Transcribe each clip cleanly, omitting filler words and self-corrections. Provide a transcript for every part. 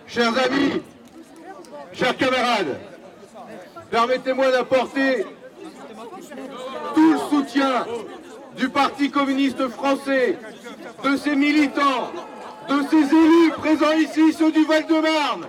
Chers amis, chers camarades, permettez-moi d'apporter tout le soutien du Parti communiste français, de ses militants, de ses élus présents ici, ceux du Val-de-Marne.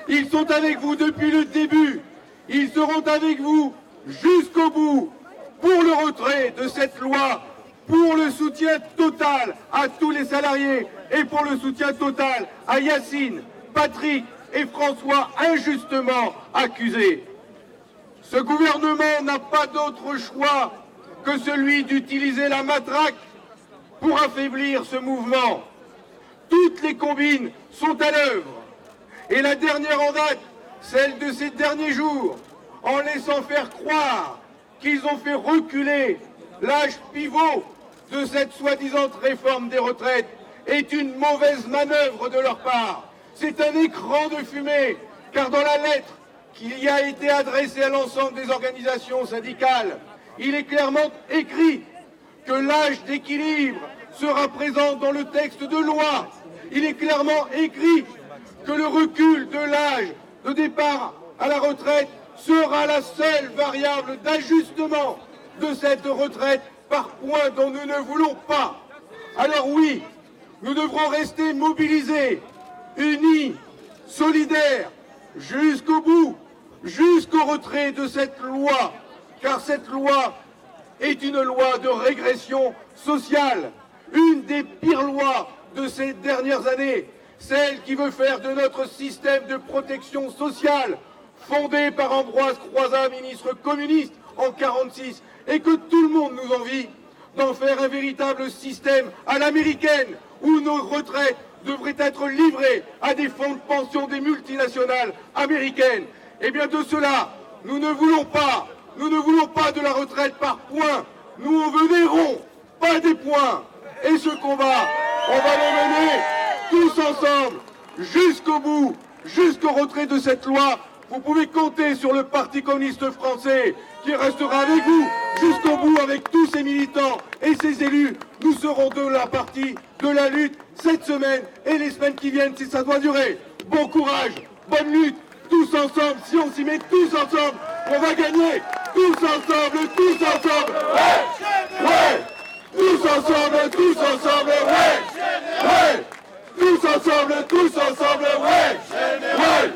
Ils sont avec vous depuis le début. Ils seront avec vous jusqu'au bout pour le retrait de cette loi, pour le soutien total à tous les salariés et pour le soutien total à Yacine, Patrick et François injustement accusés. Ce gouvernement n'a pas d'autre choix que celui d'utiliser la matraque pour affaiblir ce mouvement. Toutes les combines sont à l'œuvre. Et la dernière en date, celle de ces derniers jours, en laissant faire croire qu'ils ont fait reculer l'âge pivot de cette soi-disant réforme des retraites, est une mauvaise manœuvre de leur part. C'est un écran de fumée, car dans la lettre qui y a été adressée à l'ensemble des organisations syndicales, il est clairement écrit que l'âge d'équilibre sera présent dans le texte de loi. Il est clairement écrit que le recul de l'âge de départ à la retraite sera la seule variable d'ajustement de cette retraite par points dont nous ne voulons pas. Alors oui, nous devrons rester mobilisés, unis, solidaires, jusqu'au bout, jusqu'au retrait de cette loi, car cette loi est une loi de régression sociale, une des pires lois de ces dernières années, celle qui veut faire de notre système de protection sociale, fondé par Ambroise Croizat, ministre communiste en 1946, et que tout le monde nous envie, d'en faire un véritable système à l'américaine, où nos retraites devraient être livrées à des fonds de pension des multinationales américaines. Eh bien de cela, nous ne voulons pas. Nous ne voulons pas de la retraite par points. Nous on veut des ronds, pas des points. Et ce combat, on va le mener tous ensemble jusqu'au bout, jusqu'au retrait de cette loi. Vous pouvez compter sur le Parti communiste français qui restera avec vous jusqu'au bout avec tous ses militants et ses élus. Nous serons de la partie de la lutte cette semaine et les semaines qui viennent si ça doit durer. Bon courage, bonne lutte, tous ensemble. Si on s'y met tous ensemble, on va gagner. Tous ensemble, ouais, ouais. Tous ensemble, ouais, ouais. Tous ensemble, ouais, ouais.